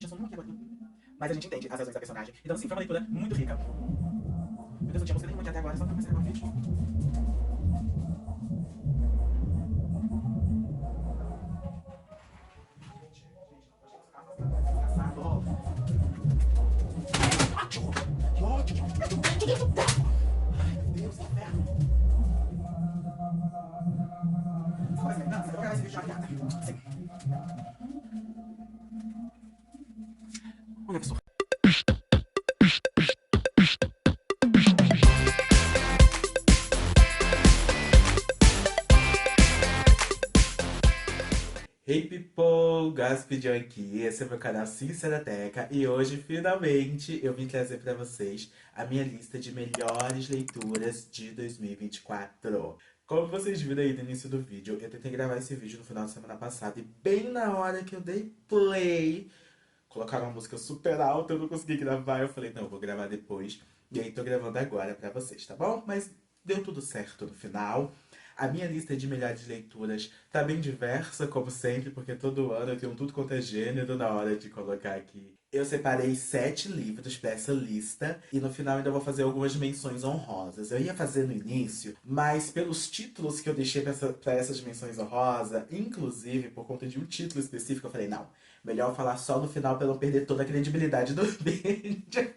Eu sou aqui agora. Mas a gente entende as razões da personagem. Então, assim, foi uma leitura muito rica. Meu Deus, não tinha música nenhuma aqui até agora, só pra começar o vídeo. Que ódio! Que Deus, ai, meu Deus, que inferno! Não, você vai gravar esse vídeo já, gata. Sim. Olha, pessoal. Hey people, Gasp aqui, esse é meu canal Sincerateca e hoje finalmente eu vim trazer pra vocês a minha lista de melhores leituras de 2024. Como vocês viram aí no início do vídeo, eu tentei gravar esse vídeo no final de semana passada e bem na hora que eu dei play, colocaram uma música super alta, eu não consegui gravar, eu falei, não, eu vou gravar depois. E aí tô gravando agora pra vocês, tá bom? Mas deu tudo certo no final. A minha lista de melhores leituras tá bem diversa, como sempre, porque todo ano eu tenho tudo quanto é gênero na hora de colocar aqui. Eu separei 7 livros para essa lista e no final ainda vou fazer algumas menções honrosas. Eu ia fazer no início, mas pelos títulos que eu deixei para essas menções honrosas, inclusive por conta de um título específico, eu falei, não, melhor falar só no final para não perder toda a credibilidade do vídeo.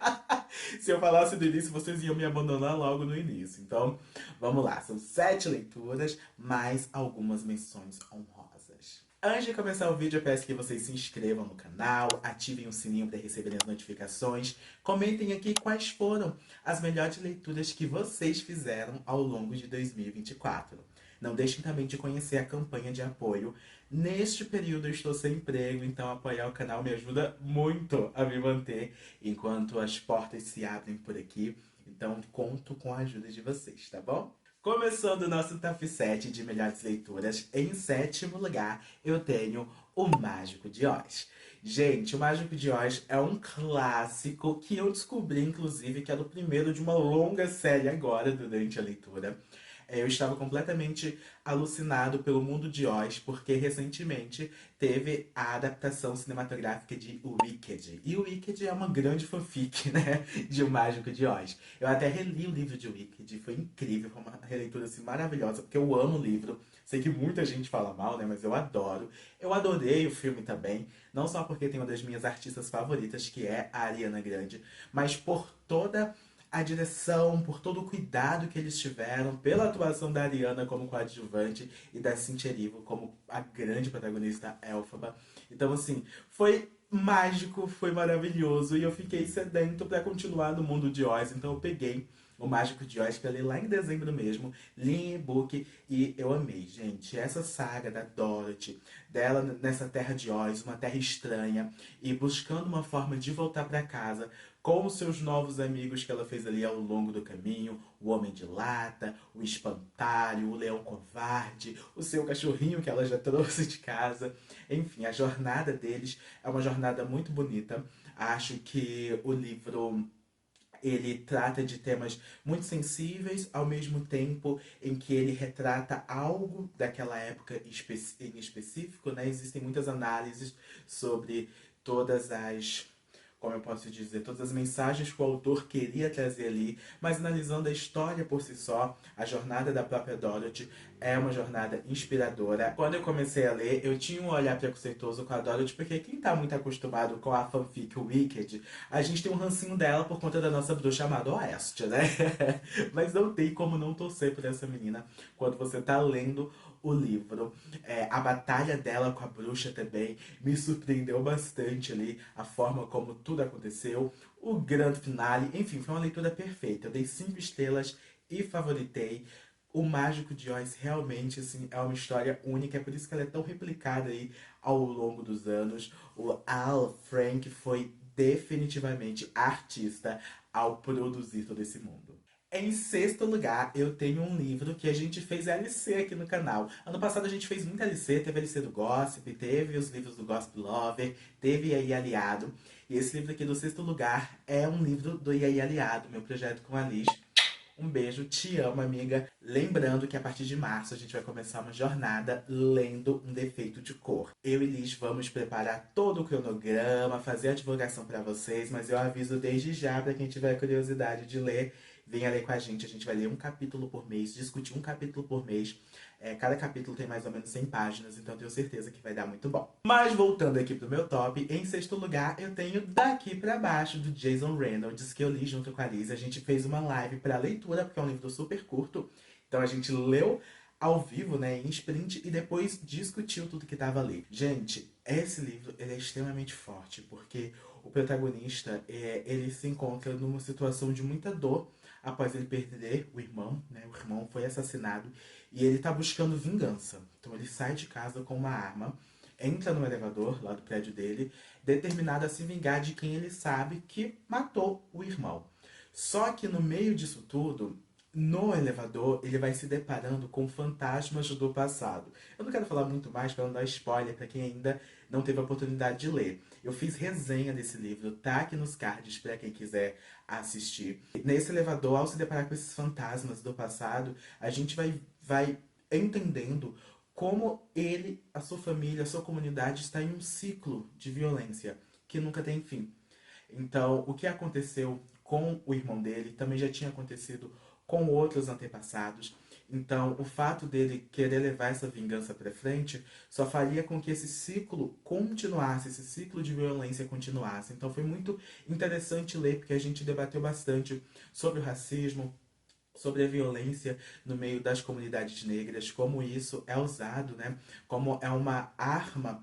Se eu falasse no início, vocês iam me abandonar logo no início. Então, vamos lá. São 7 leituras, mais algumas menções honrosas. Antes de começar o vídeo, eu peço que vocês se inscrevam no canal, ativem o sininho para receberem as notificações, comentem aqui quais foram as melhores leituras que vocês fizeram ao longo de 2024. Não deixem também de conhecer a campanha de apoio. Neste período eu estou sem emprego, então apoiar o canal me ajuda muito a me manter enquanto as portas se abrem por aqui. Então conto com a ajuda de vocês, tá bom? Começando o nosso top 7 de melhores leituras, em sétimo lugar eu tenho O Mágico de Oz. Gente, O Mágico de Oz é um clássico que eu descobri, inclusive, que é o primeiro de uma longa série agora durante a leitura. Eu estava completamente alucinado pelo mundo de Oz, porque recentemente teve a adaptação cinematográfica de Wicked. E o Wicked é uma grande fanfic, né, de O Mágico de Oz. Eu até reli o livro de Wicked, foi incrível, foi uma releitura assim, maravilhosa, porque eu amo o livro. Sei que muita gente fala mal, né, mas eu adoro. Eu adorei o filme também, não só porque tem uma das minhas artistas favoritas, que é a Ariana Grande, mas por toda a direção, por todo o cuidado que eles tiveram, pela atuação da Ariana como coadjuvante e da Cynthia Erivo como a grande protagonista Elphaba. Então, assim, foi mágico, foi maravilhoso e eu fiquei sedento para continuar no mundo de Oz. Então eu peguei o Mágico de Oz, que eu li lá em dezembro mesmo, li em e-book e eu amei, gente. Essa saga da Dorothy, dela nessa terra de Oz, uma terra estranha, e buscando uma forma de voltar para casa com os seus novos amigos que ela fez ali ao longo do caminho, o Homem de Lata, o Espantalho, o Leão Covarde, o seu cachorrinho que ela já trouxe de casa. Enfim, a jornada deles é uma jornada muito bonita. Acho que o livro ele trata de temas muito sensíveis, ao mesmo tempo em que ele retrata algo daquela época em específico, né? Existem muitas análises sobre todas as, como eu posso dizer, todas as mensagens que o autor queria trazer ali, mas analisando a história por si só, a jornada da própria Dorothy é uma jornada inspiradora. Quando eu comecei a ler, eu tinha um olhar preconceituoso com a Dorothy, porque quem tá muito acostumado com a fanfic Wicked, a gente tem um rancinho dela por conta da nossa bruxa amada Oeste, né? Mas não tem como não torcer por essa menina quando você tá lendo o livro. A batalha dela com a bruxa também me surpreendeu bastante ali, a forma como tudo aconteceu, o grande finale, enfim, foi uma leitura perfeita. Eu dei 5 estrelas e favoritei. O Mágico de Oz realmente assim, é uma história única, é por isso que ela é tão replicada aí ao longo dos anos. O Al Frank foi definitivamente artista ao produzir todo esse mundo. Em sexto lugar, eu tenho um livro que a gente fez LC aqui no canal. Ano passado a gente fez muita LC, teve LC do Gossip, teve os livros do Gossip Lover, teve aí Aliado. E esse livro aqui do sexto lugar é um livro do Yaya Aliado, meu projeto com a Liz. Um beijo, te amo, amiga. Lembrando que a partir de março a gente vai começar uma jornada lendo Um Defeito de Cor. Eu e Liz vamos preparar todo o cronograma, fazer a divulgação para vocês, mas eu aviso desde já para quem tiver curiosidade de ler, venha ler com a gente. A gente vai ler um capítulo por mês, discutir um capítulo por mês. Cada capítulo tem mais ou menos 100 páginas, então tenho certeza que vai dar muito bom. Mas voltando aqui pro meu top, em sexto lugar eu tenho Daqui Pra Baixo, do Jason Reynolds, que eu li junto com a Liz. A gente fez uma live pra leitura, porque é um livro super curto. Então a gente leu ao vivo, né, em sprint, e depois discutiu tudo que tava ali. Gente, esse livro ele é extremamente forte, porque o protagonista, ele se encontra numa situação de muita dor após ele perder o irmão, né? O irmão foi assassinado e ele tá buscando vingança. Então ele sai de casa com uma arma, entra no elevador lá do prédio dele, determinado a se vingar de quem ele sabe que matou o irmão. Só que no meio disso tudo, no elevador, ele vai se deparando com fantasmas do passado. Eu não quero falar muito mais para não dar spoiler para quem ainda não teve a oportunidade de ler. Eu fiz resenha desse livro, tá aqui nos cards para quem quiser assistir. Nesse elevador, ao se deparar com esses fantasmas do passado, a gente vai entendendo como ele, a sua família, a sua comunidade está em um ciclo de violência que nunca tem fim. Então, o que aconteceu com o irmão dele também já tinha acontecido com outros antepassados. Então, o fato dele querer levar essa vingança para frente só faria com que esse ciclo continuasse, esse ciclo de violência continuasse. Então, foi muito interessante ler, porque a gente debateu bastante sobre o racismo, sobre a violência no meio das comunidades negras, como isso é usado, né, como é uma arma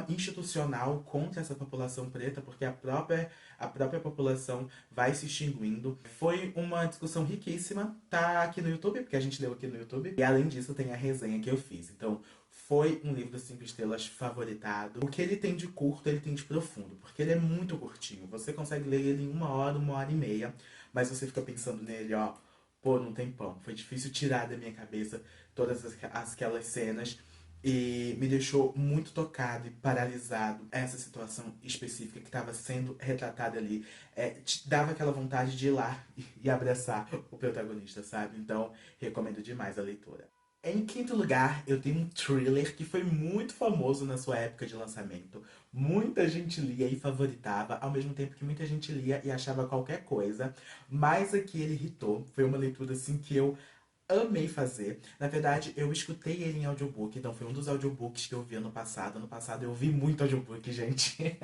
institucional contra essa população preta, porque a própria população vai se extinguindo. Foi uma discussão riquíssima, tá aqui no YouTube, porque a gente leu aqui no YouTube, e além disso tem a resenha que eu fiz. Então, foi um livro 5 estrelas favoritado. O que ele tem de curto, ele tem de profundo, porque ele é muito curtinho. Você consegue ler ele em 1 hora e meia, mas você fica pensando nele, ó, pô, não tem pão. Foi difícil tirar da minha cabeça todas aquelas cenas e me deixou muito tocado e paralisado essa situação específica que estava sendo retratada ali. Te dava aquela vontade de ir lá e abraçar o protagonista, sabe? Então, recomendo demais a leitura. Em quinto lugar, eu tenho um thriller que foi muito famoso na sua época de lançamento. Muita gente lia e favoritava, ao mesmo tempo que muita gente lia e achava qualquer coisa. Mas aqui ele irritou. Foi uma leitura assim que eu amei fazer. Na verdade, eu escutei ele em audiobook, então foi um dos audiobooks que eu vi ano passado. Ano passado eu vi muito audiobook, gente.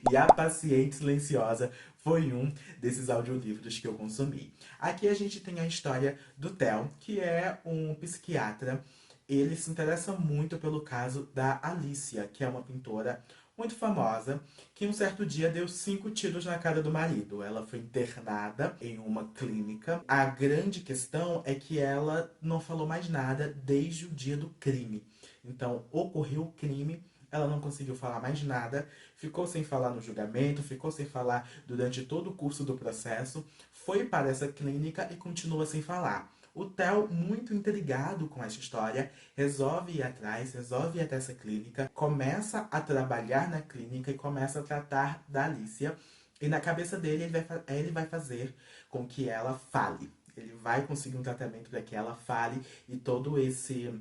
E A Paciente Silenciosa foi um desses audiolivros que eu consumi. Aqui a gente tem a história do Theo, que é um psiquiatra. Ele se interessa muito pelo caso da Alicia, que é uma pintora muito famosa, que um certo dia deu 5 tiros na cara do marido. Ela foi internada em uma clínica. A grande questão é que ela não falou mais nada desde o dia do crime. Então, ocorreu o crime, ela não conseguiu falar mais nada, ficou sem falar no julgamento, ficou sem falar durante todo o curso do processo, foi para essa clínica e continua sem falar. O Theo, muito intrigado com essa história, resolve ir atrás, resolve ir até essa clínica, começa a trabalhar na clínica e começa a tratar da Alicia. E na cabeça dele, ele vai fazer com que ela fale. Ele vai conseguir um tratamento para que ela fale e todo esse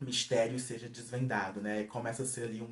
mistério seja desvendado, né? Começa a ser ali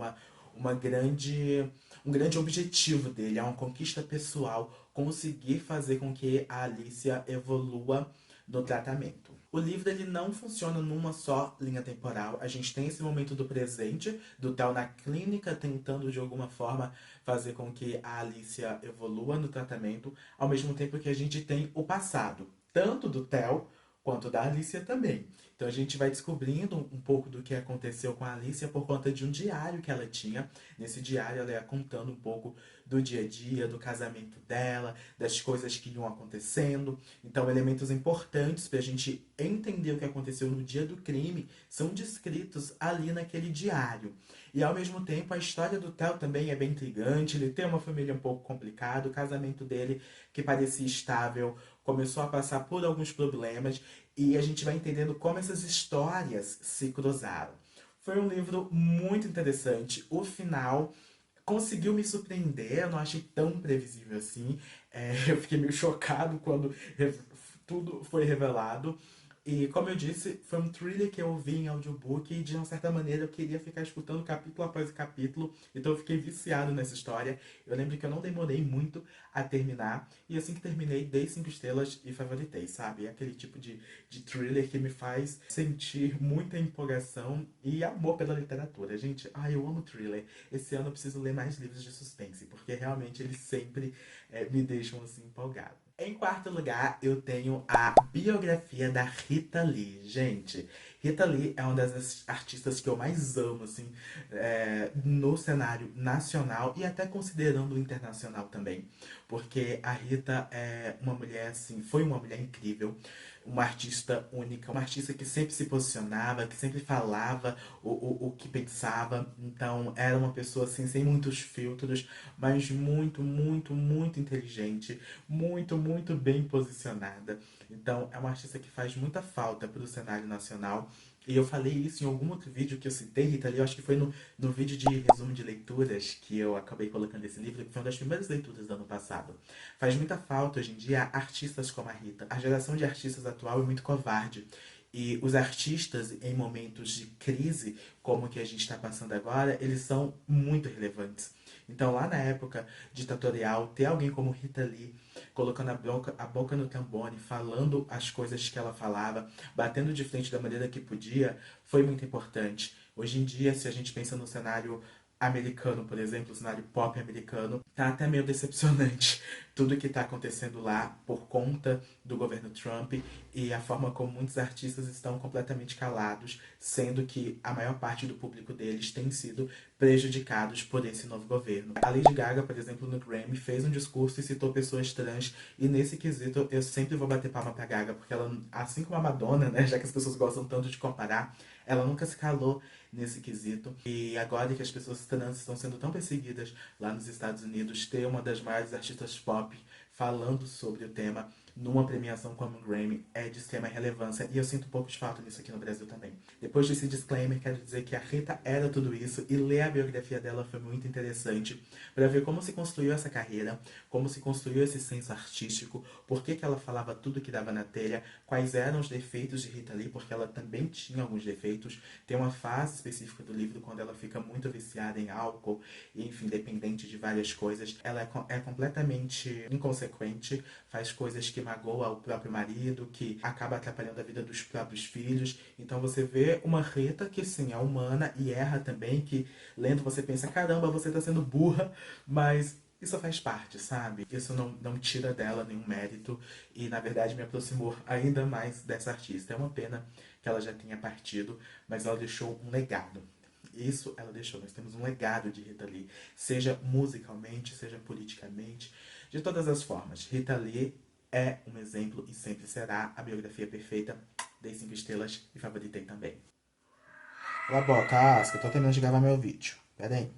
um grande objetivo dele, é uma conquista pessoal, conseguir fazer com que a Alicia evolua no tratamento. O livro ele não funciona numa só linha temporal. A gente tem esse momento do presente, do Theo na clínica tentando de alguma forma fazer com que a Alicia evolua no tratamento, ao mesmo tempo que a gente tem o passado, tanto do Theo quanto da Alicia também. Então a gente vai descobrindo um pouco do que aconteceu com a Alicia por conta de um diário que ela tinha. Nesse diário ela ia contando um pouco do dia a dia, do casamento dela, das coisas que iam acontecendo. Então elementos importantes para a gente entender o que aconteceu no dia do crime são descritos ali naquele diário. E ao mesmo tempo a história do Theo também é bem intrigante. Ele tem uma família um pouco complicada, o casamento dele, que parecia estável, começou a passar por alguns problemas e a gente vai entendendo como essas histórias se cruzaram. Foi um livro muito interessante. O final conseguiu me surpreender, eu não achei tão previsível assim. Eu fiquei meio chocado quando tudo foi revelado. E como eu disse, foi um thriller que eu ouvi em audiobook e de uma certa maneira eu queria ficar escutando capítulo após capítulo, então eu fiquei viciado nessa história. Eu lembro que eu não demorei muito a terminar, e assim que terminei, dei 5 estrelas e favoritei, sabe? É aquele tipo de thriller que me faz sentir muita empolgação e amor pela literatura. Gente, eu amo thriller. Esse ano eu preciso ler mais livros de suspense, porque realmente eles sempre me deixam assim empolgado. Em quarto lugar, eu tenho a biografia da Rita Lee. Gente, Rita Lee é uma das artistas que eu mais amo, assim, no cenário nacional e até considerando o internacional também. Porque a Rita é uma mulher, assim, foi uma mulher incrível, uma artista única, uma artista que sempre se posicionava, que sempre falava o que pensava. Então, era uma pessoa, assim, sem muitos filtros, mas muito, muito, muito inteligente, muito, muito bem posicionada. Então, é uma artista que faz muita falta para o cenário nacional. E eu falei isso em algum outro vídeo que eu citei, Rita Lee, eu acho que foi no vídeo de resumo de leituras que eu acabei colocando esse livro, que foi uma das primeiras leituras do ano passado. Faz muita falta hoje em dia artistas como a Rita. A geração de artistas atual é muito covarde. E os artistas, em momentos de crise, como o que a gente está passando agora, eles são muito relevantes. Então, lá na época ditatorial, ter alguém como Rita Lee colocando a boca no tambone, falando as coisas que ela falava, batendo de frente da maneira que podia, foi muito importante. Hoje em dia, se a gente pensa no cenário americano, por exemplo, o cenário pop americano, tá até meio decepcionante tudo que tá acontecendo lá por conta do governo Trump e a forma como muitos artistas estão completamente calados, sendo que a maior parte do público deles tem sido prejudicados por esse novo governo. A Lady Gaga, por exemplo, no Grammy, fez um discurso e citou pessoas trans, e nesse quesito eu sempre vou bater palma pra Gaga, porque ela, assim como a Madonna, né, já que as pessoas gostam tanto de comparar, ela nunca se calou nesse quesito. E agora que as pessoas trans estão sendo tão perseguidas lá nos Estados Unidos, ter uma das maiores artistas pop falando sobre o tema numa premiação como o Grammy é de extrema relevância, e eu sinto um pouco de falta disso aqui no Brasil também. Depois desse disclaimer, quero dizer que a Rita era tudo isso, e ler a biografia dela foi muito interessante para ver como se construiu essa carreira, como se construiu esse senso artístico, por que ela falava tudo que dava na telha, quais eram os defeitos de Rita Lee, porque ela também tinha alguns defeitos. Tem uma fase específica do livro quando ela fica muito viciada em álcool e, enfim, dependente de várias coisas. Ela é completamente inconsequente, faz coisas que magoa o próprio marido, que acaba atrapalhando a vida dos próprios filhos. Então você vê uma Rita que sim, é humana e erra também, que lendo você pensa, caramba, você tá sendo burra, mas isso faz parte, sabe? Isso não tira dela nenhum mérito e, na verdade, me aproximou ainda mais dessa artista. É uma pena que ela já tenha partido, mas ela deixou um legado. Isso ela deixou. Nós temos um legado de Rita Lee, seja musicalmente, seja politicamente, de todas as formas. Rita Lee é um exemplo e sempre será a biografia perfeita. Dei 5 estrelas e favoritei também. Cala a boca, Asca, eu tô terminando de gravar meu vídeo. Pera aí.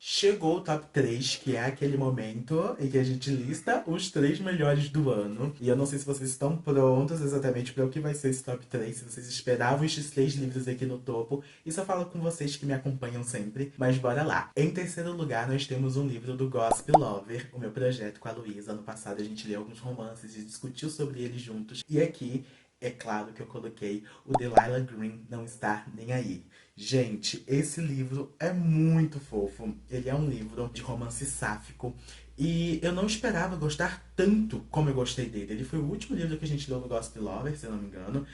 Chegou o top 3, que é aquele momento em que a gente lista os 3 melhores do ano. E eu não sei se vocês estão prontos exatamente para o que vai ser esse top 3, se vocês esperavam estes 3 livros aqui no topo. Isso eu falo com vocês que me acompanham sempre, mas bora lá. Em terceiro lugar, nós temos um livro do Gossip Lover, o meu projeto com a Luísa. Ano passado a gente leu alguns romances e discutiu sobre eles juntos. E aqui, é claro que eu coloquei o Delilah Green Não Está Nem Aí. Gente, esse livro é muito fofo. Ele é um livro de romance sáfico. E eu não esperava gostar tanto como eu gostei dele. Ele foi o último livro que a gente leu no Gossip Lover, se eu não me engano.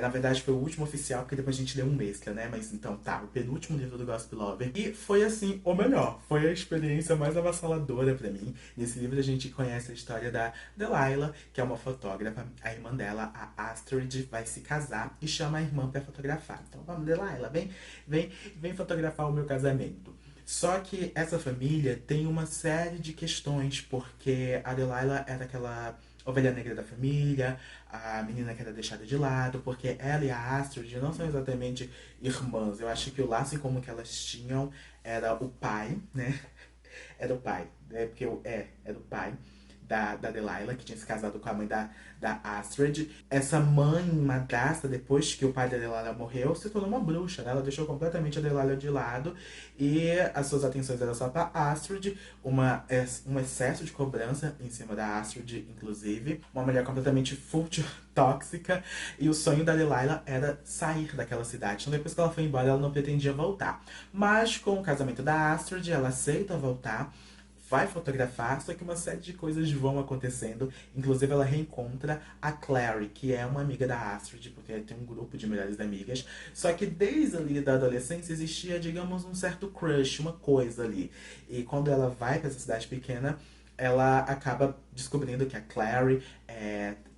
Na verdade, foi o último oficial, porque depois a gente leu um mescla, né? Mas então tá, o penúltimo livro do Gossip Lover. E foi assim, o melhor. Foi a experiência mais avassaladora pra mim. Nesse livro a gente conhece a história da Delilah, que é uma fotógrafa. A irmã dela, a Astrid, vai se casar e chama a irmã pra fotografar. Então vamos, Delilah, vem fotografar o meu casamento. Só que essa família tem uma série de questões, porque a Delilah era aquela ovelha negra da família, a menina que era deixada de lado, porque ela e a Astrid não são exatamente irmãs. Eu acho que o laço em comum que elas tinham era o pai, né? Era o pai, né? Porque era o pai. da Delilah, que tinha se casado com a mãe da Astrid. Essa mãe madrasta, depois que o pai da Delilah morreu, se tornou uma bruxa, né? Ela deixou completamente a Delilah de lado e as suas atenções eram só pra Astrid, um excesso de cobrança em cima da Astrid, inclusive. Uma mulher completamente fútil, tóxica, e o sonho da Delilah era sair daquela cidade. Então depois que ela foi embora, ela não pretendia voltar. Mas com o casamento da Astrid, ela aceita voltar, vai fotografar, só que uma série de coisas vão acontecendo. Inclusive ela reencontra a Clary, que é uma amiga da Astrid, porque tem um grupo de melhores amigas. Só que desde ali da adolescência existia, digamos, um certo crush, uma coisa ali. E quando ela vai para essa cidade pequena, ela acaba descobrindo que a Clary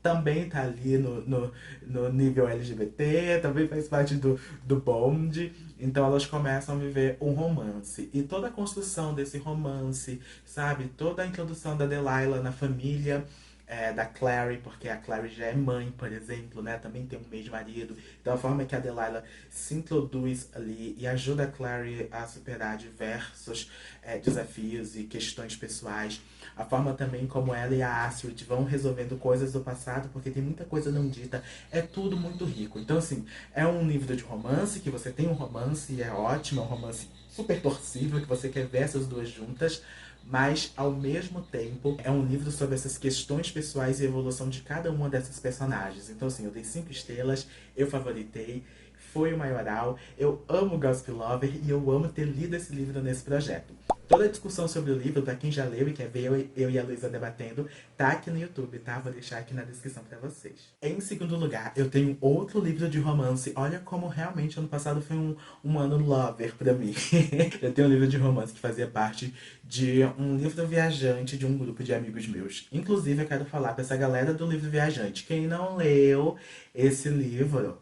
também tá ali no nível LGBT, também faz parte do bonde. Então elas começam a viver um romance. E toda a construção desse romance, sabe? Toda a introdução da Delilah na família da Clary, porque a Clary já é mãe, por exemplo, né? Também tem um ex-marido. Então a forma que a Delilah se introduz ali e ajuda a Clary a superar diversos desafios e questões pessoais. A forma também como ela e a Astrid vão resolvendo coisas do passado, porque tem muita coisa não dita. É tudo muito rico. Então, assim, é um livro de romance, que você tem um romance e é ótimo, é um romance super torcível, que você quer ver essas duas juntas, mas ao mesmo tempo é um livro sobre essas questões pessoais e evolução de cada uma dessas personagens. Então, assim, eu dei 5 estrelas, eu favoritei, foi o maioral, eu amo Gossip Lover e eu amo ter lido esse livro nesse projeto. Toda a discussão sobre o livro, pra quem já leu e quer ver eu e a Luísa debatendo, tá aqui no YouTube, tá? Vou deixar aqui na descrição pra vocês. Em segundo lugar, eu tenho outro livro de romance. Olha como realmente ano passado foi um ano lover pra mim. Eu tenho um livro de romance que fazia parte de um livro viajante de um grupo de amigos meus. Inclusive, eu quero falar pra essa galera do livro viajante. Quem não leu esse livro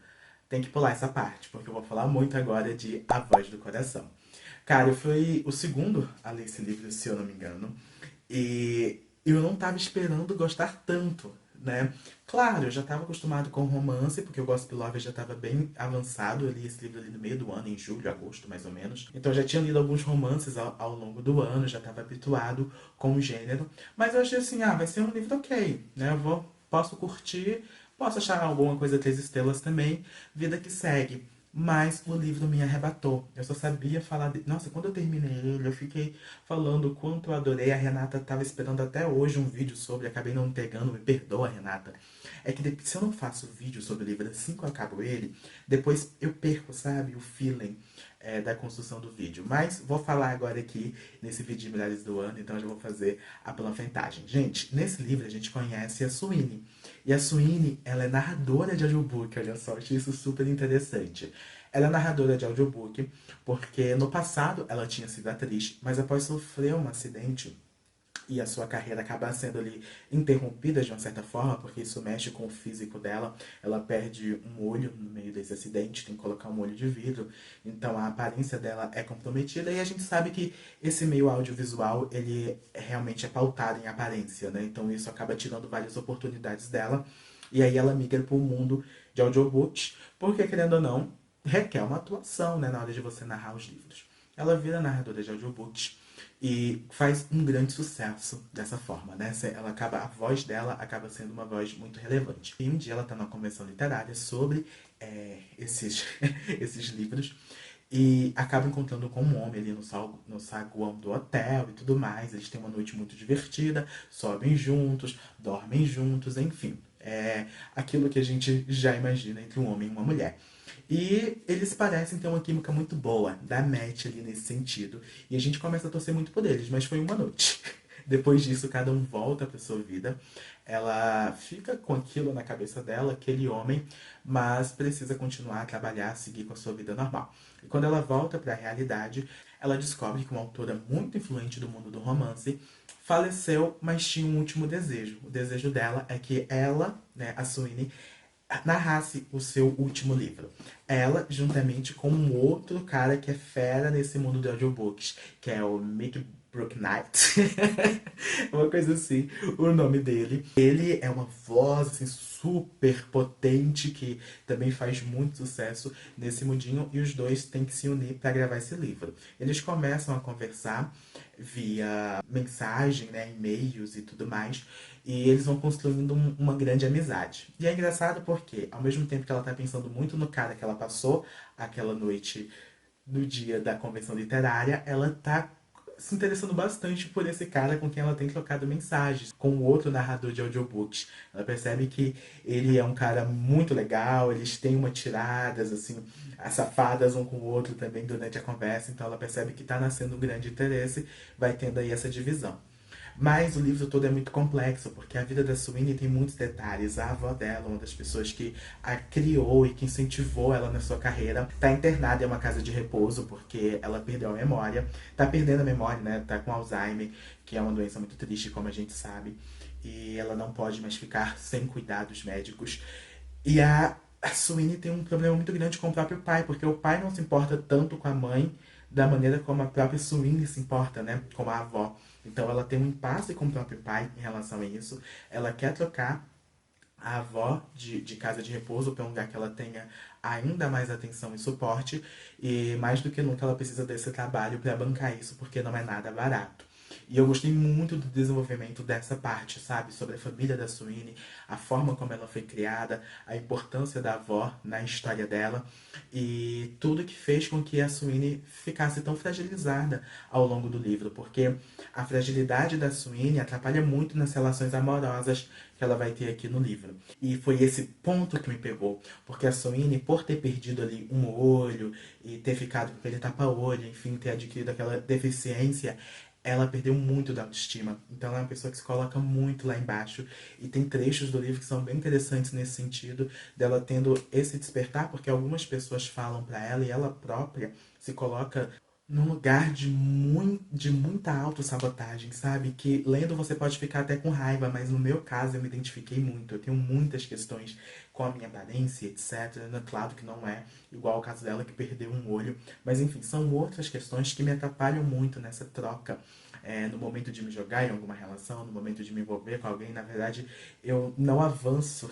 tem que pular essa parte, porque eu vou falar muito agora de A Voz do Coração. Cara, eu fui o segundo a ler esse livro, se eu não me engano. E eu não tava esperando gostar tanto, né? Claro, eu já estava acostumado com romance, porque o Gossip Love já estava bem avançado. Eu li esse livro ali no meio do ano, em julho, agosto, mais ou menos. Então eu já tinha lido alguns romances ao longo do ano, já estava habituado com o gênero. Mas eu achei assim, vai ser um livro ok, né? Posso curtir, posso achar alguma coisa 3 estrelas também, vida que segue. Mas o livro me arrebatou. Eu só sabia falar de... Nossa, quando eu terminei ele, eu fiquei falando o quanto eu adorei. A Renata estava esperando até hoje um vídeo sobre, acabei não pegando, me perdoa, Renata. É que se eu não faço vídeo sobre o livro assim que eu acabo ele, depois eu perco, sabe, o feeling da construção do vídeo. Mas vou falar agora aqui nesse vídeo de Melhores do Ano, então eu já vou fazer a panfletagem. Gente, nesse livro a gente conhece a Sweeney. E a Sweeney, ela é narradora de audiobook, olha só, achei isso super interessante. Ela é narradora de audiobook porque no passado ela tinha sido atriz, mas após sofrer um acidente e a sua carreira acaba sendo ali interrompida de uma certa forma, porque isso mexe com o físico dela. Ela perde um olho no meio desse acidente, tem que colocar um olho de vidro, então a aparência dela é comprometida e a gente sabe que esse meio audiovisual, ele realmente é pautado em aparência, né? Então isso acaba tirando várias oportunidades dela, e aí ela migra para o mundo de audiobooks, porque querendo ou não, requer uma atuação, né, na hora de você narrar os livros. Ela vira narradora de audiobooks e faz um grande sucesso dessa forma, né? A voz dela acaba sendo uma voz muito relevante. E um dia ela está numa convenção literária sobre esses, esses livros e acaba encontrando com um homem ali no saguão do hotel e tudo mais. Eles têm uma noite muito divertida, sobem juntos, dormem juntos, enfim. É aquilo que a gente já imagina entre um homem e uma mulher. E eles parecem ter uma química muito boa, dá match ali nesse sentido. E a gente começa a torcer muito por eles, mas foi uma noite. Depois disso, cada um volta para sua vida. Ela fica com aquilo na cabeça dela, aquele homem, mas precisa continuar a trabalhar, seguir com a sua vida normal. E quando ela volta para a realidade, ela descobre que uma autora muito influente do mundo do romance faleceu, mas tinha um último desejo. O desejo dela é que ela, né, a Sweeney, narrasse o seu último livro. Ela, juntamente com um outro cara que é fera nesse mundo de audiobooks, que é o Mick Brook Knight, uma coisa assim, o nome dele. Ele é uma voz assim, super potente que também faz muito sucesso nesse mundinho e os dois têm que se unir para gravar esse livro. Eles começam a conversar via mensagem, né, e-mails e tudo mais, e eles vão construindo uma grande amizade. E é engraçado porque, ao mesmo tempo que ela tá pensando muito no cara que ela passou aquela noite no dia da convenção literária, ela tá se interessando bastante por esse cara com quem ela tem trocado mensagens, com o outro narrador de audiobooks. Ela percebe que ele é um cara muito legal, eles têm uma tiradas, assim, safadas um com o outro também durante a conversa, então ela percebe que tá nascendo um grande interesse, vai tendo aí essa divisão. Mas o livro todo é muito complexo, porque a vida da Sweeney tem muitos detalhes. A avó dela, uma das pessoas que a criou e que incentivou ela na sua carreira, está internada em uma casa de repouso, porque ela perdeu a memória. Tá perdendo a memória, né? Tá com Alzheimer, que é uma doença muito triste, como a gente sabe. E ela não pode mais ficar sem cuidados médicos. E a Sweeney tem um problema muito grande com o próprio pai, porque o pai não se importa tanto com a mãe da maneira como a própria Sweeney se importa, né? Como a avó. Então ela tem um impasse com o próprio pai em relação a isso. Ela quer trocar a avó de casa de repouso para um lugar que ela tenha ainda mais atenção e suporte. E mais do que nunca ela precisa desse trabalho para bancar isso, porque não é nada barato. E eu gostei muito do desenvolvimento dessa parte, sabe? Sobre a família da Sweeney, a forma como ela foi criada, a importância da avó na história dela e tudo que fez com que a Sweeney ficasse tão fragilizada ao longo do livro, porque a fragilidade da Sweeney atrapalha muito nas relações amorosas que ela vai ter aqui no livro. E foi esse ponto que me pegou, porque a Sweeney, por ter perdido ali um olho e ter ficado com aquele tapa-olho, enfim, ter adquirido aquela deficiência, ela perdeu muito da autoestima. Então ela é uma pessoa que se coloca muito lá embaixo. E tem trechos do livro que são bem interessantes nesse sentido, dela tendo esse despertar, porque algumas pessoas falam para ela e ela própria se coloca num lugar de muita autossabotagem, sabe? Que lendo você pode ficar até com raiva, mas no meu caso eu me identifiquei muito. Eu tenho muitas questões com a minha aparência, etc. Claro que não é igual ao caso dela que perdeu um olho, mas enfim, são outras questões que me atrapalham muito nessa troca. No momento de me jogar em alguma relação, no momento de me envolver com alguém, na verdade, eu não avanço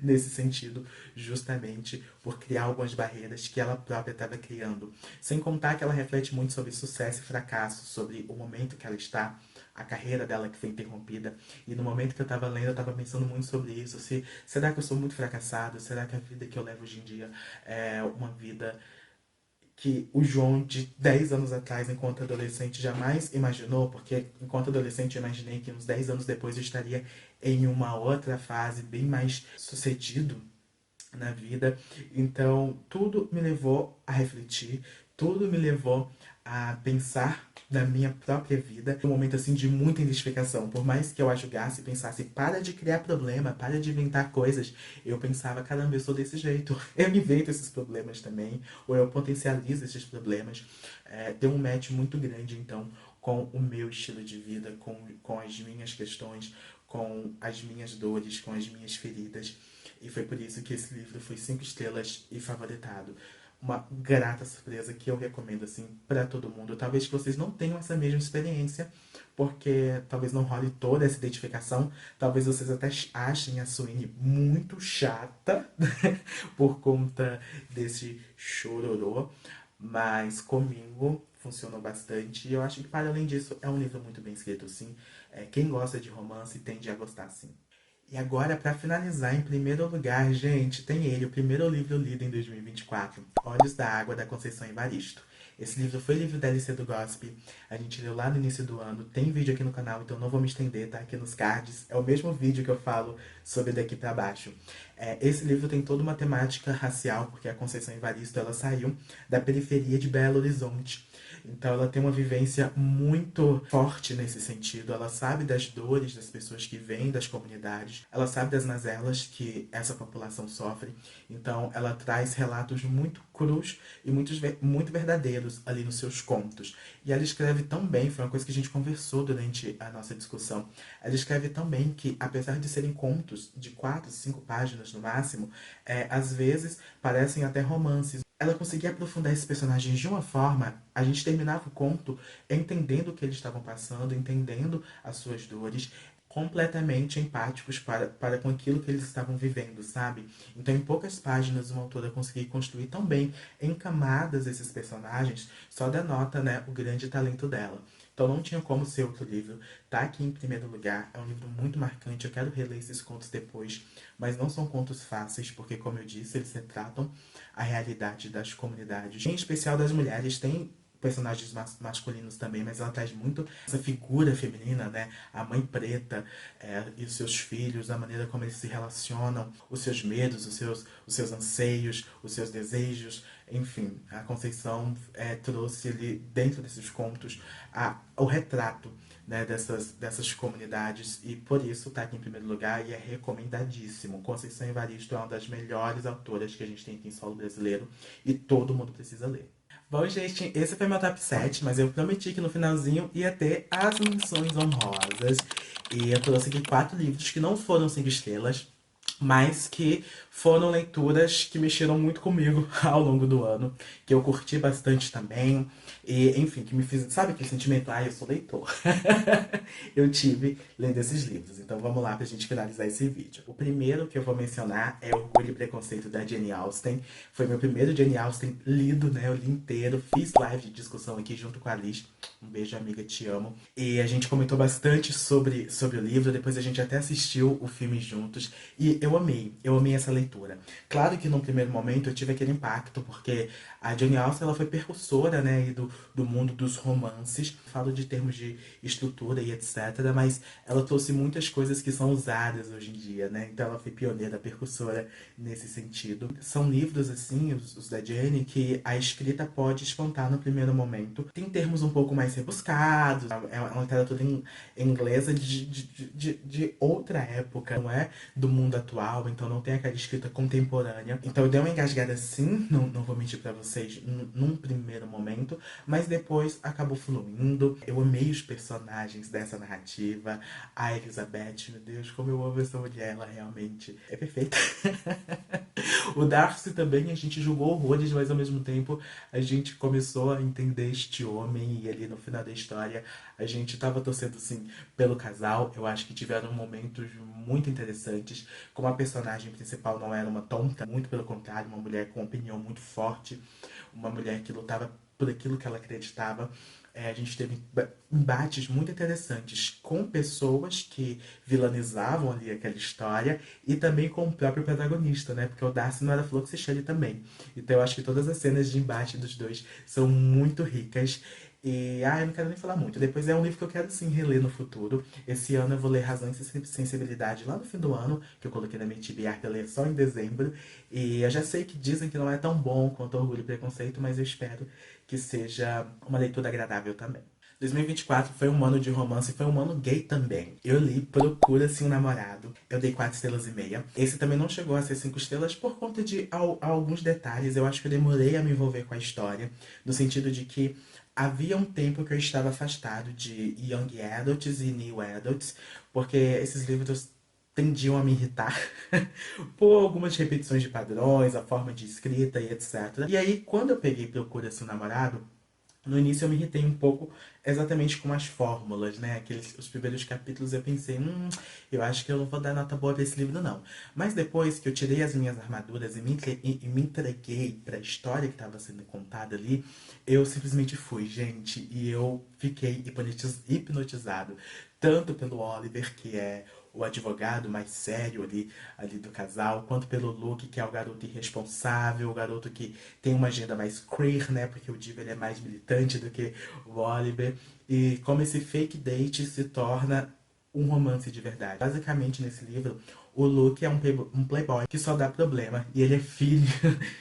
nesse sentido, justamente por criar algumas barreiras que ela própria estava criando. Sem contar que ela reflete muito sobre sucesso e fracasso, sobre o momento que ela está, a carreira dela que foi interrompida. E no momento que eu estava lendo, eu estava pensando muito sobre isso. Será que eu sou muito fracassado? Será que a vida que eu levo hoje em dia é uma vida que o João de 10 anos atrás, enquanto adolescente, jamais imaginou, porque enquanto adolescente eu imaginei que uns 10 anos depois eu estaria em uma outra fase bem mais sucedido na vida. Então, tudo me levou a refletir, tudo me levou a pensar na minha própria vida. Um momento assim de muita identificação. Por mais que eu ajudasse e pensasse, para de criar problema, para de inventar coisas, eu pensava, caramba, eu sou desse jeito. Eu invento esses problemas também, ou eu potencializo esses problemas. Deu um match muito grande, então, com o meu estilo de vida, com as minhas questões, com as minhas dores, com as minhas feridas. E foi por isso que esse livro foi 5 estrelas e favoritado. Uma grata surpresa que eu recomendo assim para todo mundo. Talvez que vocês não tenham essa mesma experiência, porque talvez não role toda essa identificação. Talvez vocês até achem a Sweeney muito chata por conta desse chororô. Mas comigo funcionou bastante. E eu acho que, para além disso, é um livro muito bem escrito, sim. Quem gosta de romance tende a gostar, sim. E agora, para finalizar, em primeiro lugar, gente, tem ele, o primeiro livro lido em 2024, Olhos da Água, da Conceição Evaristo. Esse livro foi livro da LC do Gossip, a gente leu lá no início do ano, tem vídeo aqui no canal, então não vou me estender, tá aqui nos cards. É o mesmo vídeo que eu falo sobre daqui para baixo. Esse livro tem toda uma temática racial, porque a Conceição Evaristo, ela saiu da periferia de Belo Horizonte. Então ela tem uma vivência muito forte nesse sentido. Ela sabe das dores das pessoas que vêm das comunidades. Ela sabe das mazelas que essa população sofre. Então ela traz relatos muito crus e muito verdadeiros ali nos seus contos. E ela escreve tão bem, foi uma coisa que a gente conversou durante a nossa discussão. Ela escreve tão bem que, apesar de serem contos de 4, 5 páginas no máximo, às vezes parecem até romances. ela conseguia aprofundar esses personagens de uma forma, a gente terminava o conto entendendo o que eles estavam passando, entendendo as suas dores, completamente empáticos para com aquilo que eles estavam vivendo, sabe? Então, em poucas páginas, uma autora conseguir construir tão bem em camadas esses personagens, só denota, né, o grande talento dela. Então não tinha como ser outro livro. Tá aqui em primeiro lugar, é um livro muito marcante, eu quero reler esses contos depois, mas não são contos fáceis, porque como eu disse, eles retratam a realidade das comunidades, em especial das mulheres. Tem personagens masculinos também, mas ela traz muito essa figura feminina, né? A mãe preta, e os seus filhos, a maneira como eles se relacionam, os seus medos, os seus anseios, os seus desejos. Enfim, a Conceição trouxe ali, dentro desses contos, o retrato, né, dessas comunidades, e por isso está aqui em primeiro lugar e é recomendadíssimo. Conceição Evaristo é uma das melhores autoras que a gente tem aqui em solo brasileiro e todo mundo precisa ler. Bom, gente, esse foi meu top 7, mas eu prometi que no finalzinho ia ter as menções honrosas. E eu trouxe aqui 4 livros que não foram 5 estrelas, mas que foram leituras que mexeram muito comigo ao longo do ano, que eu curti bastante também, e enfim, que me fiz, sabe aquele sentimento, eu sou leitor. Eu tive lendo esses livros, então vamos lá pra gente finalizar esse vídeo. O primeiro que eu vou mencionar é Orgulho e Preconceito da Jane Austen. Foi meu primeiro Jane Austen lido, né, eu li inteiro, fiz live de discussão aqui junto com a Liz. Um beijo, amiga, te amo. E a gente comentou bastante sobre o livro, depois a gente até assistiu o filme juntos. E eu amei essa leitura. Claro que num primeiro momento eu tive aquele impacto, porque a Jane Austen ela foi precursora, né, do mundo dos romances. Falo de termos de estrutura e etc, mas ela trouxe muitas coisas que são usadas hoje em dia, né? Então ela foi pioneira, precursora nesse sentido. São livros, assim, os da Jane, que a escrita pode espantar no primeiro momento. Tem termos um pouco mais rebuscados, é uma literatura inglesa de outra época, não é do mundo atual, então não tem aquela escrita contemporânea. Então eu dei uma engasgada assim, não vou mentir pra vocês, num primeiro momento, mas depois acabou fluindo. Eu amei os personagens dessa narrativa. A Elizabeth, meu Deus, como eu amo essa mulher, ela realmente é perfeita. O Darcy também, a gente julgou horrores, mas ao mesmo tempo a gente começou a entender este homem, e ali no final da história a gente tava torcendo assim pelo casal. Eu acho que tiveram momentos muito interessantes, como a personagem principal não era uma tonta, muito pelo contrário, uma mulher com opinião muito forte, uma mulher que lutava por aquilo que ela acreditava. A gente teve embates muito interessantes com pessoas que vilanizavam ali aquela história e também com o próprio protagonista, né? Porque o Darcy não era flor que se cheire também. Então eu acho que todas as cenas de embate dos dois são muito ricas. E, eu não quero nem falar muito. Depois é um livro que eu quero sim reler no futuro. Esse ano eu vou ler Razão e Sensibilidade lá no fim do ano, que eu coloquei na minha TBR pra ler só em dezembro. E eu já sei que dizem que não é tão bom quanto Orgulho e Preconceito, mas eu espero que seja uma leitura agradável também. 2024 foi um ano de romance, foi um ano gay também. Eu li Procura-se um Namorado. Eu dei 4 estrelas e meia. Esse também não chegou a ser 5 estrelas por conta de alguns detalhes. Eu acho que eu demorei a me envolver com a história, no sentido de que havia um tempo que eu estava afastado de Young Adults e New Adults, porque esses livros tendiam a me irritar por algumas repetições de padrões, a forma de escrita e etc. E aí, quando eu peguei Procura-se um Namorado, no início eu me irritei um pouco exatamente com as fórmulas, né? Os primeiros capítulos eu pensei, eu acho que eu não vou dar nota boa pra esse livro não. Mas depois que eu tirei as minhas armaduras e me entreguei pra história que estava sendo contada ali, eu simplesmente fui, gente. E eu fiquei hipnotizado. Tanto pelo Oliver, que é o advogado mais sério ali do casal, quanto pelo Luke, que é o garoto irresponsável, o garoto que tem uma agenda mais queer, né? Porque o Diva ele é mais militante do que o Oliver. E como esse fake date se torna um romance de verdade. Basicamente, nesse livro, o Luke é um playboy que só dá problema. E ele é filho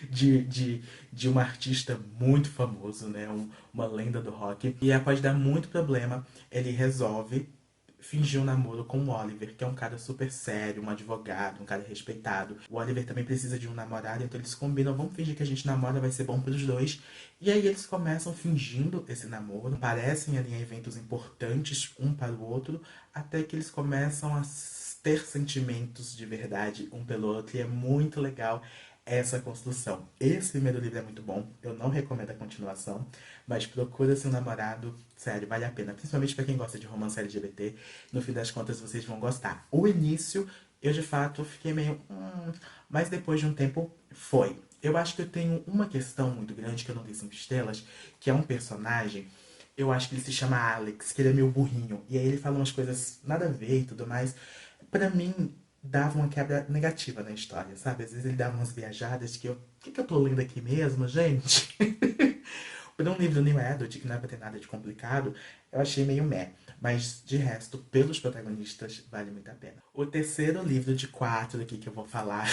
de um artista muito famoso, né? Uma lenda do rock. E após dar muito problema, ele resolve fingir um namoro com o Oliver, que é um cara super sério, um advogado, um cara respeitado. O Oliver também precisa de um namorado, então eles combinam, vamos fingir que a gente namora, vai ser bom pros dois. E aí eles começam fingindo esse namoro, parecem ali em eventos importantes um para o outro, até que eles começam a ter sentimentos de verdade um pelo outro, e é muito legal. essa construção. Esse primeiro livro é muito bom, eu não recomendo a continuação, mas procura-se um namorado, sério, vale a pena. Principalmente pra quem gosta de romance LGBT, no fim das contas vocês vão gostar. O início, eu de fato fiquei meio... mas depois de um tempo, foi. Eu acho que eu tenho uma questão muito grande, que eu não dei 5 estrelas, que é um personagem, eu acho que ele se chama Alex, que ele é meio burrinho. E aí ele fala umas coisas nada a ver e tudo mais. Pra mim, dava uma quebra negativa na história, sabe? Às vezes ele dava umas viajadas que eu... O que eu tô lendo aqui mesmo, gente? Por um livro New Adult, que não é pra ter nada de complicado, eu achei meio meh. Mas, de resto, pelos protagonistas, vale muito a pena. O terceiro livro de 4 aqui que eu vou falar,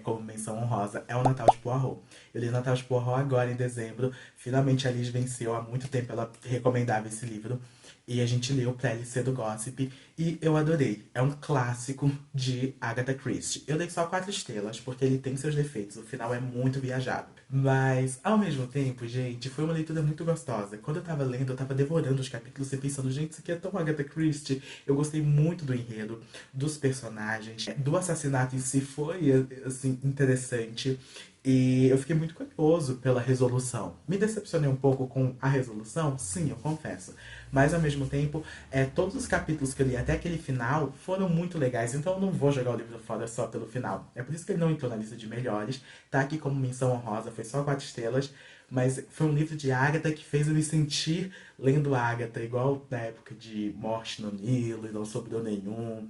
como menção honrosa, é o Natal de Poirot. Eu li o Natal de Poirot agora em dezembro. Finalmente a Liz venceu. Há muito tempo ela recomendava esse livro. E a gente leu pra LC do Gossip. E eu adorei. É um clássico de Agatha Christie. Eu dei só 4 estrelas, porque ele tem seus defeitos. O final é muito viajado. Mas, ao mesmo tempo, gente, foi uma leitura muito gostosa. Quando eu tava lendo, eu tava devorando os capítulos e pensando, gente, isso aqui é tão Agatha Christie. Eu gostei muito do enredo, dos personagens, do assassinato em si foi, assim, interessante. E eu fiquei muito curioso pela resolução. Me decepcionei um pouco com a resolução, sim, eu confesso. Mas ao mesmo tempo, todos os capítulos que eu li até aquele final foram muito legais, então eu não vou jogar o livro fora só pelo final. É por isso que ele não entrou na lista de melhores. Tá aqui como menção honrosa, foi só 4 estrelas. Mas foi um livro de Agatha que fez eu me sentir lendo Agatha, igual na época de Morte no Nilo e Não Sobrou Nenhum,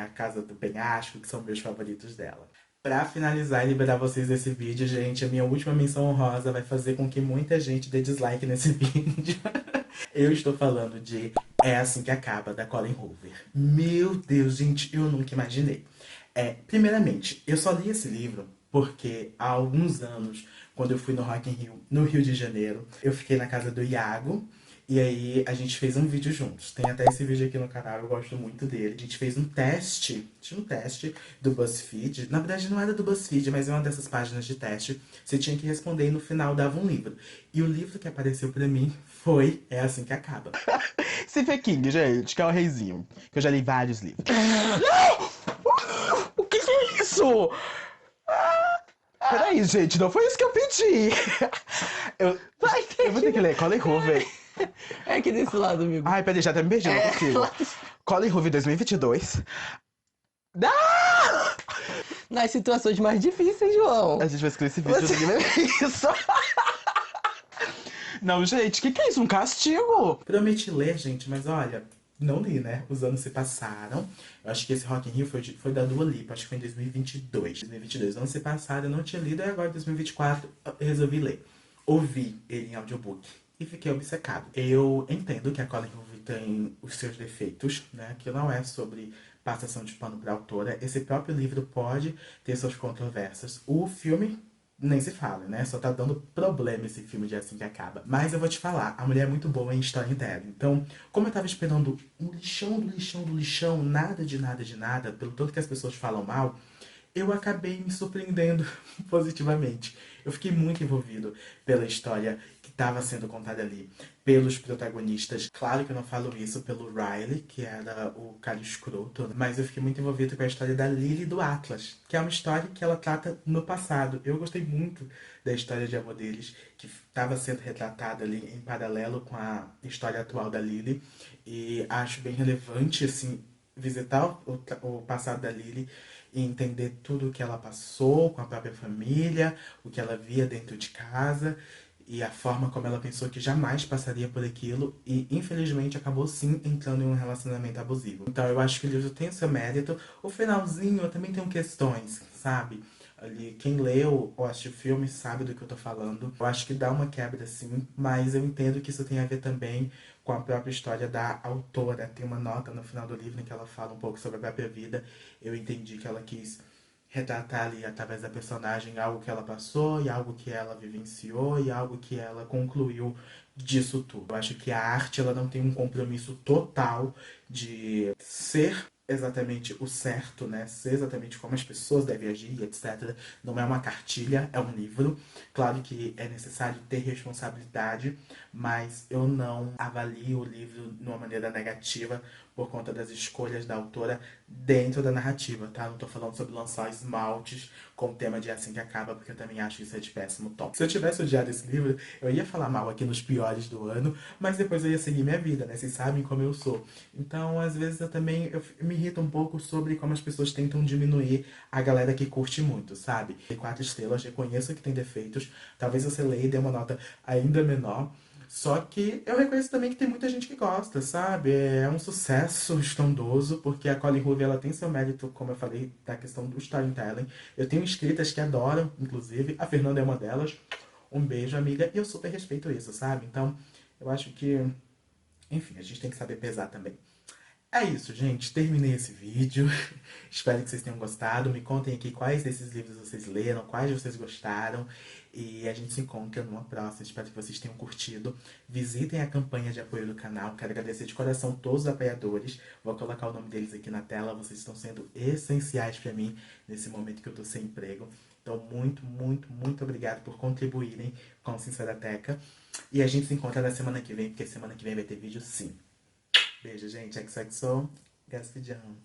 A Casa do Penhasco, que são meus favoritos dela. Pra finalizar e liberar vocês desse vídeo, gente, a minha última menção honrosa vai fazer com que muita gente dê dislike nesse vídeo. Eu estou falando de É Assim Que Acaba, da Colin Hoover. Meu Deus, gente, eu nunca imaginei. Primeiramente, eu só li esse livro porque há alguns anos, quando eu fui no Rock in Rio, no Rio de Janeiro, eu fiquei na casa do Iago, e aí a gente fez um vídeo juntos. Tem até esse vídeo aqui no canal, eu gosto muito dele. A gente fez um teste, tinha um teste do BuzzFeed. Na verdade não era do BuzzFeed, mas é uma dessas páginas de teste. Você tinha que responder e no final dava um livro. E o livro que apareceu pra mim foi É Assim Que Acaba. Stephen King, gente, que é o reizinho. Que eu já li vários livros. O que é isso? Peraí, gente, não foi isso que eu pedi. Eu, Vai ter eu vou ter que ler Colin Hoover. É aqui desse lado, amigo. Ai, peraí, já até me perdi, não consigo. Colin Hoover 2022. Ah! Nas situações mais difíceis, João. A gente vai escolher esse vídeo. Você... Isso. Não, gente, o que é isso? Um castigo? Prometi ler, gente, mas olha, não li, né? Os anos se passaram. Eu acho que esse Rock in Rio foi da Dua Lipa, acho que foi em 2022. 2022, anos se passaram, eu não tinha lido, e agora em 2024 eu resolvi ler. Ouvi ele em audiobook e fiquei obcecado. Eu entendo que a Colin Hoover tem os seus defeitos, né? Que não é sobre passação de pano pra autora. Esse próprio livro pode ter suas controvérsias. O filme nem se fala, né? Só tá dando problema esse filme de Assim Que Acaba. Mas eu vou te falar, a mulher é muito boa em storytelling. Então, como eu tava esperando um lixão do lixão do lixão, nada de nada de nada, pelo tanto que as pessoas falam mal, eu acabei me surpreendendo positivamente. Eu fiquei muito envolvido pela história que estava sendo contada ali, pelos protagonistas. Claro que eu não falo isso pelo Riley, que era o cara escroto, mas eu fiquei muito envolvido com a história da Lily e do Atlas, que é uma história que ela trata no passado. Eu gostei muito da história de amor deles, que estava sendo retratada ali em paralelo com a história atual da Lily, e acho bem relevante, assim, visitar o passado da Lily e entender tudo o que ela passou com a própria família, o que ela via dentro de casa e a forma como ela pensou que jamais passaria por aquilo e infelizmente acabou sim entrando em um relacionamento abusivo. Então eu acho que o livro tem o seu mérito. O finalzinho eu também tenho questões, sabe? Ali, quem leu ou assistiu o filme sabe do que eu tô falando. Eu acho que dá uma quebra sim, mas eu entendo que isso tem a ver também com a própria história da autora. Tem uma nota no final do livro em que ela fala um pouco sobre a própria vida. Eu entendi que ela quis retratar ali através da personagem algo que ela passou e algo que ela vivenciou e algo que ela concluiu disso tudo. Eu acho que a arte ela não tem um compromisso total de ser exatamente o certo, né? Ser exatamente como as pessoas devem agir, etc. Não é uma cartilha, é um livro. Claro que é necessário ter responsabilidade, mas eu não avalio o livro de uma maneira negativa por conta das escolhas da autora dentro da narrativa, tá? Não tô falando sobre lançar esmaltes com o tema de Assim que Acaba, porque eu também acho isso de péssimo tom. Se eu tivesse odiado esse livro, eu ia falar mal aqui nos piores do ano, mas depois eu ia seguir minha vida, né? Vocês sabem como eu sou. Então, às vezes eu me irrito um pouco sobre como as pessoas tentam diminuir a galera que curte muito, sabe? Tem 4 estrelas, reconheço que tem defeitos, talvez você leia e dê uma nota ainda menor. Só que eu reconheço também que tem muita gente que gosta, sabe? É um sucesso estrondoso, porque a Colleen Hoover, ela tem seu mérito, como eu falei, da questão do storytelling. Eu tenho inscritas que adoram, inclusive, a Fernanda é uma delas. Um beijo, amiga, e eu super respeito isso, sabe? Então, eu acho que, enfim, a gente tem que saber pesar também. É isso, gente. Terminei esse vídeo. Espero que vocês tenham gostado. Me contem aqui quais desses livros vocês leram, quais vocês gostaram. E a gente se encontra numa próxima. Espero que vocês tenham curtido. Visitem a campanha de apoio do canal. Quero agradecer de coração todos os apoiadores. Vou colocar o nome deles aqui na tela. Vocês estão sendo essenciais para mim nesse momento que eu tô sem emprego. Então, muito, muito, muito obrigado por contribuírem com a Sincerateca. E a gente se encontra na semana que vem, porque semana que vem vai ter vídeo sim. Beijo, gente. XOXO, Gaspedião.